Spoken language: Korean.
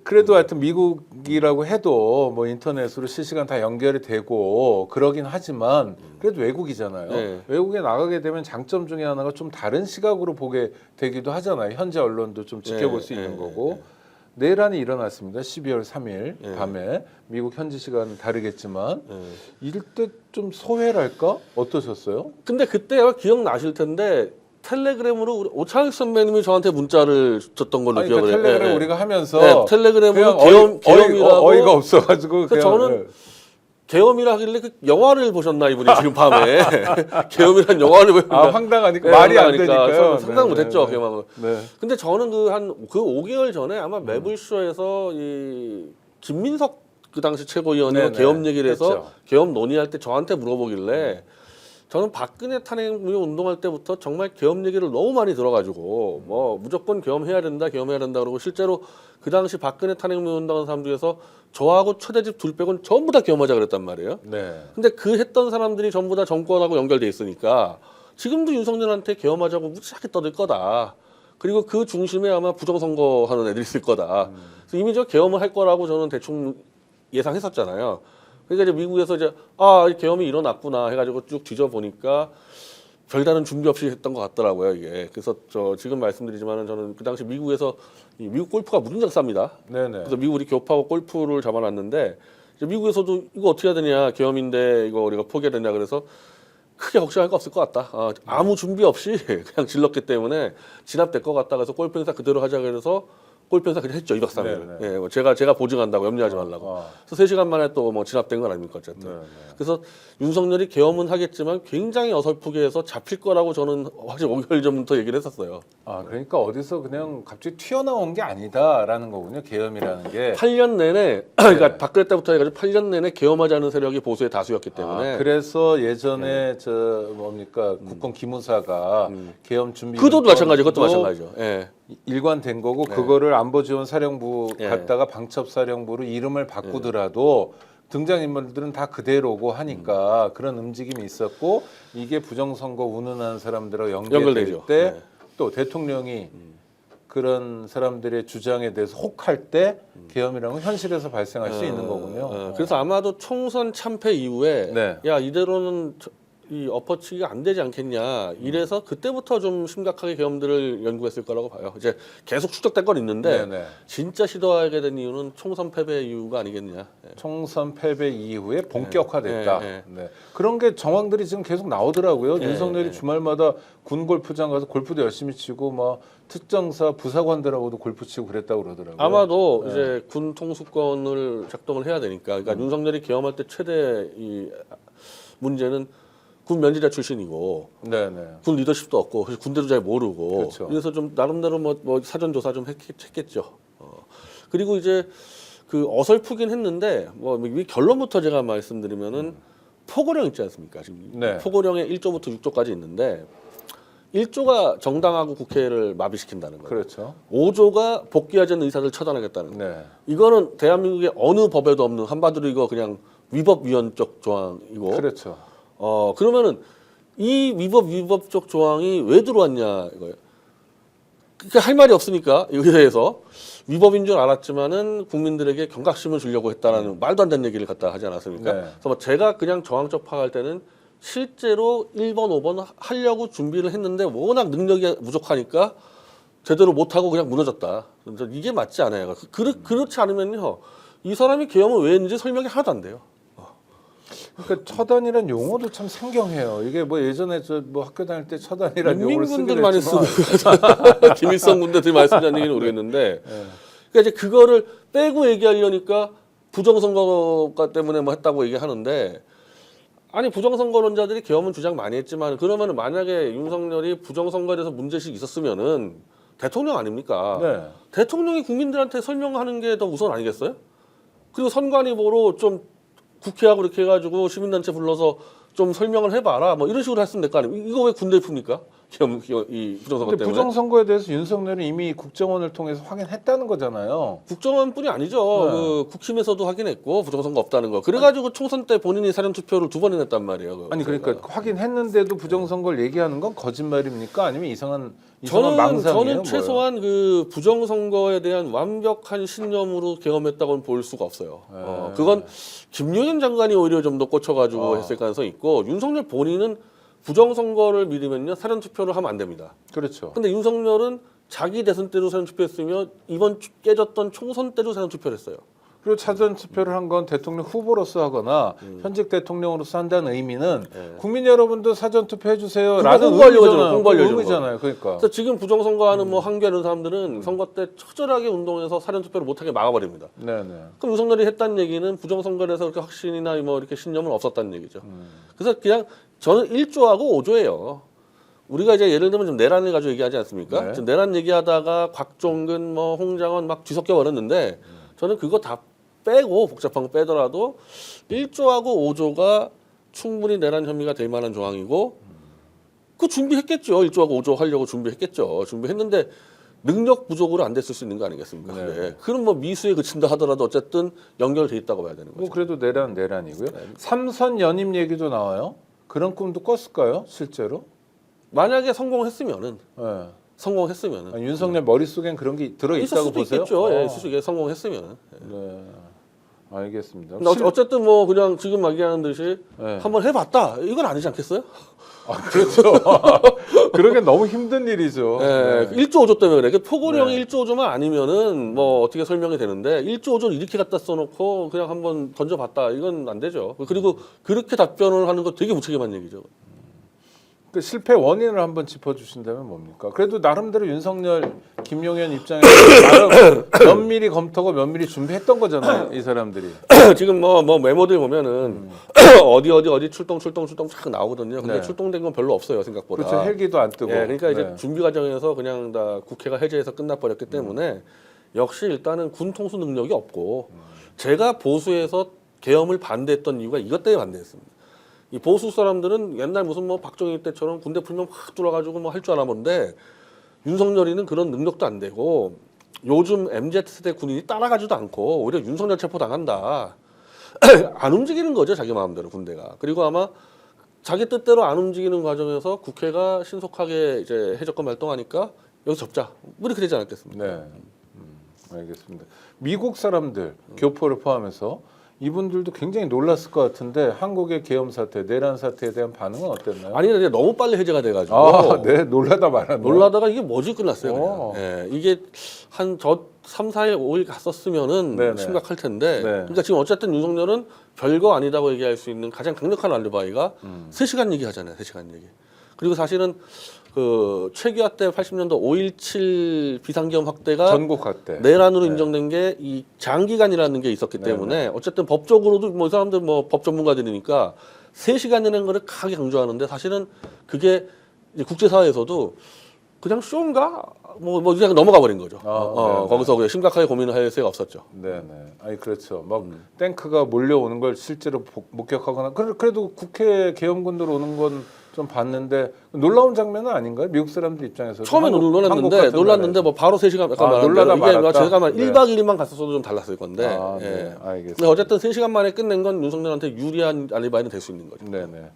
그래도 하여튼 미국이라고 해도 뭐 인터넷으로 실시간 다 연결이 되고 그러긴 하지만 그래도 외국이잖아요. 네. 외국에 나가게 되면 장점 중에 하나가 좀 다른 시각으로 보게 되기도 하잖아요. 현재 언론도 좀 지켜볼 수 있는 거고. 내란이 일어났습니다. 12월 3일 밤에 미국 현지 시간은 다르겠지만 이럴 때 좀 소외랄까? 어떠셨어요? 근데 그때 아마 기억나실 텐데 텔레그램으로 우리 오창익 선배님이 저한테 문자를 줬던 걸로 아니, 기억을 해요. 텔레그램 예, 예. 우리가 하면서 네, 텔레그램으로 그냥 계엄이라고 어이가 없어가지고 그래서 저는 계엄이라 하길래 그 영화를 보셨나 이분이 지금 밤에 계엄이란 영화를 보셨나 황당하니까 말이 안 되니까요. 상상 못했죠 계엄하고. 네. 근데 저는 그 5개월 전에 아마 매불쇼에서 이 김민석 그 당시 최고위원이 계엄 얘기를 해서 했죠. 계엄 논의할 때 저한테 물어보길래 저는 박근혜 탄핵 운동할 때부터 정말 계엄 얘기를 너무 많이 들어가지고 뭐 무조건 계엄해야 된다 그러고 실제로 그 당시 박근혜 탄핵 운동하는 사람 중에서 저하고 최대집 둘 빼고는 전부 다 계엄하자 그랬단 말이에요. 네. 근데 그 했던 사람들이 전부 다 정권하고 연결돼 있으니까 지금도 윤석열한테 계엄하자고 무지하게 떠들 거다. 그리고 그 중심에 아마 부정선거 하는 애들이 있을 거다. 그래서 이미 저 계엄을 할 거라고 저는 대충 예상했었잖아요. 그러니까 이제 미국에서 이제 계엄이 일어났구나 해가지고 쭉 뒤져보니까 별다른 준비 없이 했던 것 같더라고요 이게. 그래서 저 지금 말씀드리지만은 저는 그 당시 미국에서 이 미국 골프가 무진장 쌉니다. 네네. 그래서 미국 우리 교파하고 골프를 잡아놨는데 이제 미국에서도 이거 어떻게 해야 되냐 계엄인데 이거 우리가 포기해야 되냐 그래서 크게 걱정할 거 없을 것 같다. 아무 준비 없이 그냥 질렀기 때문에 진압될 것 같다. 그래서 골프 행사 그대로 하자 그래서 골프 행사 그냥 했죠 2박 3일. 네네. 예, 뭐 제가 보증한다고 염려하지 말라고. 그래서 3시간 만에 또 뭐 진압된 건 아닙니까 어쨌든. 네네. 그래서 윤석열이 계엄은 하겠지만 굉장히 어설프게 해서 잡힐 거라고 저는 확실히 5개월 전부터 얘기를 했었어요. 그러니까 어디서 그냥 갑자기 튀어나온 게 아니다라는 거군요. 계엄이라는 게. 8년 내내 그러니까 박근혜 때부터 해가지고 8년 내내 계엄하지 않은 세력이 보수의 다수였기 때문에 그래서 예전에 저 뭡니까 국권 기무사가 계엄 준비 그것도 마찬가지, 그것도 마찬가지죠. 예. 일관된 거고 그거를 안보지원사령부 갔다가 방첩사령부로 이름을 바꾸더라도 등장인물들은 다 그대로고 하니까 그런 움직임이 있었고 이게 부정선거 운운하는 사람들하고 연결될 연결되죠. 때 또 대통령이 그런 사람들의 주장에 대해서 혹할 때 계엄이라는 건 현실에서 발생할 수 있는 거군요. 그래서 아마도 총선 참패 이후에 네. 야 이대로는 이 엎어치기가 안 되지 않겠냐 이래서 그때부터 좀 심각하게 계엄들을 연구했을 거라고 봐요. 이제 계속 추적된 건 있는데 네네. 진짜 시도하게 된 이유는 총선 패배 이유가 아니겠냐. 총선 패배 이후에 본격화됐다. 네. 네. 그런 게 정황들이 지금 계속 나오더라고요. 윤석열이 주말마다 군 골프장 가서 골프도 열심히 치고 막 특정사 부사관들하고도 골프 치고 그랬다고 그러더라고요. 아마도 이제 군 통수권을 작동을 해야 되니까 그러니까 윤석열이 계엄할 때 최대 이 문제는 군 면제자 출신이고 네네. 군 리더십도 없고 군대도 잘 모르고 그렇죠. 그래서 좀 나름대로 뭐 사전 조사 좀 했겠죠. 그리고 이제 그 어설프긴 했는데 뭐 이 결론부터 제가 말씀드리면은 포고령 있지 않습니까? 지금 네. 포고령에 1조부터 6조까지 있는데 1조가 정당하고 국회를 마비시킨다는 거예요. 그렇죠. 5조가 복귀하지 않는 의사를 처단하겠다는 거예요. 네. 이거는 대한민국의 어느 법에도 없는 한마디로 이거 그냥 위법위헌적 조항이고 그렇죠. 그러면은 이 위법적 조항이 왜 들어왔냐 이거예요. 그러니까 할 말이 없으니까 여기에 대해서 위법인 줄 알았지만은 국민들에게 경각심을 주려고 했다라는 말도 안 되는 얘기를 갖다 하지 않았습니까? 네. 그래서 뭐 제가 그냥 정황적 파악할 때는 실제로 1번, 5번 하려고 준비를 했는데 워낙 능력이 부족하니까 제대로 못하고 그냥 무너졌다. 그래서 이게 맞지 않아요. 그렇지 않으면요. 이 사람이 계엄을 왜 했는지 설명이 하나도 안 돼요. 그러니까 처단이라는 용어도 참 생경해요. 이게 뭐 예전에 저 뭐 학교 다닐 때 처단이라는 용어를 쓰긴 민민군들 많이 했지만 쓰고 김일성 군대들이 많이 쓰는 얘기는 모르겠는데 그러니까 이제 그거를 빼고 얘기하려니까 부정선거 때문에 뭐 했다고 얘기하는데 아니 부정선거론자들이 계엄은 주장 많이 했지만 그러면은 만약에 윤석열이 부정선거에 대해서 문제식이 있었으면은 대통령 아닙니까? 네. 대통령이 국민들한테 설명하는 게 더 우선 아니겠어요? 그리고 선관위 보러 좀 국회하고 이렇게 해가지고 시민단체 불러서 좀 설명을 해봐라 뭐 이런 식으로 했으면 될 거 아니에요. 이거 왜 군대에 풉니까? 이 부정선거 근데 때문에. 부정선거에 대해서 윤석열은 이미 국정원을 통해서 확인했다는 거잖아요. 국정원뿐이 아니죠. 네. 그 국힘에서도 확인했고 부정선거 없다는 거. 그래가지고 총선 때 본인이 사전투표를 2번이나 했단 말이에요. 아니 그러니까 확인했는데도 부정선거를 얘기하는 건 거짓말입니까? 아니면 이상한 저는 망상이에요? 뭐예요? 최소한 그 부정선거에 대한 완벽한 신념으로 경험했다고는 볼 수가 없어요. 네. 그건 김용현 장관이 오히려 좀 더 꽂혀가지고 했을 가능성이 있고 윤석열 본인은 부정선거를 믿으면요 사전투표를 하면 안 됩니다. 그렇죠. 근데 윤석열은 자기 대선 때도 사전투표했으며 이번 깨졌던 총선 때도 사전투표를 했어요. 그리고 사전 투표를 한 건 대통령 후보로서 하거나 현직 대통령으로서 한다는 의미는 국민 여러분도 사전 투표해 주세요라는 홍보하려고 의미잖아요. 그러니까. 그래서 지금 부정선거하는 뭐 항변하는 사람들은 선거 때 처절하게 운동해서 사전투표를 못하게 막아버립니다. 네네. 그럼 윤석열이 했다는 얘기는 부정선거에 대해서 그렇게 확신이나 뭐 이렇게 신념은 없었다는 얘기죠. 그래서 그냥 저는 1조하고 5조예요. 우리가 이제 예를 들면 좀 내란을 가지고 얘기하지 않습니까? 네. 지금 내란 얘기하다가 곽종근, 뭐 홍장원 막 뒤섞여 버렸는데 저는 그거 다 빼고 복잡한 거 빼더라도 1조하고 5조가 충분히 내란 혐의가 될 만한 조항이고 그 준비했겠죠. 1조하고 5조 하려고 준비했겠죠. 준비했는데 능력 부족으로 안 됐을 수 있는 거 아니겠습니까? 네. 네. 그럼 뭐 미수에 그친다 하더라도 어쨌든 연결돼 있다고 봐야 되는 거죠. 뭐 그래도 내란이고요. 삼선 연임 얘기도 나와요. 그런 꿈도 꿨을까요? 실제로? 만약에 성공했으면은 네. 성공했으면은 아니, 윤석열 머릿속엔 그런 게 들어 있을 있다고 수도 보세요? 있겠죠. 예, 있을 수 있게 성공했으면. 네. 알겠습니다. 근데 어쨌든 뭐 그냥 지금 얘기하는 듯이 네. 한번 해봤다. 이건 아니지 않겠어요? 아, 그렇죠. 그러게 너무 힘든 일이죠. 네. 네. 1조 5조 때문에 그래. 포고령이 네. 1조 5조만 아니면은 뭐 어떻게 설명이 되는데 1조 5조를 이렇게 갖다 써놓고 그냥 한번 던져봤다. 이건 안 되죠. 그리고 그렇게 답변을 하는 거 되게 무책임한 얘기죠. 그 실패 원인을 한번 짚어주신다면 뭡니까? 그래도 나름대로 윤석열, 김용현 입장에서 나름 면밀히 검토하고 면밀히 준비했던 거잖아요, 이 사람들이. 지금 뭐 메모들 보면은 어디 출동 쫙 나오거든요. 근데 네. 출동된 건 별로 없어요 생각보다. 그렇죠, 헬기도 안 뜨고. 예, 그러니까 이제 네. 준비 과정에서 그냥 다 국회가 해제해서 끝나버렸기 때문에 역시 일단은 군 통수 능력이 없고 제가 보수에서 계엄을 반대했던 이유가 이것 때문에 반대했습니다. 이 보수 사람들은 옛날 무슨 뭐 박정희 때처럼 군대 풀면 확 들어가지고 뭐 할 줄 아나 본데 윤석열이는 그런 능력도 안 되고 요즘 MZ세대 군인이 따라가지도 않고 오히려 윤석열 체포 당한다. 안 움직이는 거죠 자기 마음대로 군대가. 그리고 아마 자기 뜻대로 안 움직이는 과정에서 국회가 신속하게 이제 해적권 발동하니까 여기서 접자. 뭐 이렇게 되지 않았겠습니까? 네, 알겠습니다. 미국 사람들 교포를 포함해서 이분들도 굉장히 놀랐을 것 같은데 한국의 계엄 사태, 내란 사태에 대한 반응은 어땠나요? 아니 근데 너무 빨리 해제가 돼가지고 아, 네, 놀라다 말았네. 놀라다가 이게 뭐지 끝났어요. 그냥. 예, 이게 한 3, 4일, 5일 갔었으면은 네네. 심각할 텐데. 네. 그러니까 지금 어쨌든 윤석열은 별거 아니다고 얘기할 수 있는 가장 강력한 알리바이가 3시간 얘기하잖아요. 3시간 얘기. 그리고 사실은 그 최규하 때 80년도 5.17 비상계엄 확대가 전국 확대. 내란으로 네. 인정된 게 이 장기간이라는 게 있었기 네네. 때문에 어쨌든 법적으로도 뭐 이 사람들 뭐 법 전문가들이니까 3시간이라는 거를 강하게 강조하는데 사실은 그게 이제 국제사회에서도 그냥 쇼인가? 뭐 그냥 넘어가 버린 거죠. 네네. 거기서 그냥 심각하게 고민을 할 새가 없었죠. 네네. 아니 그렇죠. 막 탱크가 몰려오는 걸 실제로 목격하거나 그래도 국회 계엄군들 오는 건 좀 봤는데 놀라운 장면은 아닌가요? 미국 사람들 입장에서 처음에 놀랐는데 뭐 바로 3시간 약간 놀라다 이게 말았다. 제가 만 네. 1박 2일만 갔었어도 좀 달랐을 건데. 네, 예. 알겠습니다. 근데 어쨌든 3시간 만에 끝낸 건 윤석열한테 유리한 알리바이는 될 수 있는 거죠. 네네.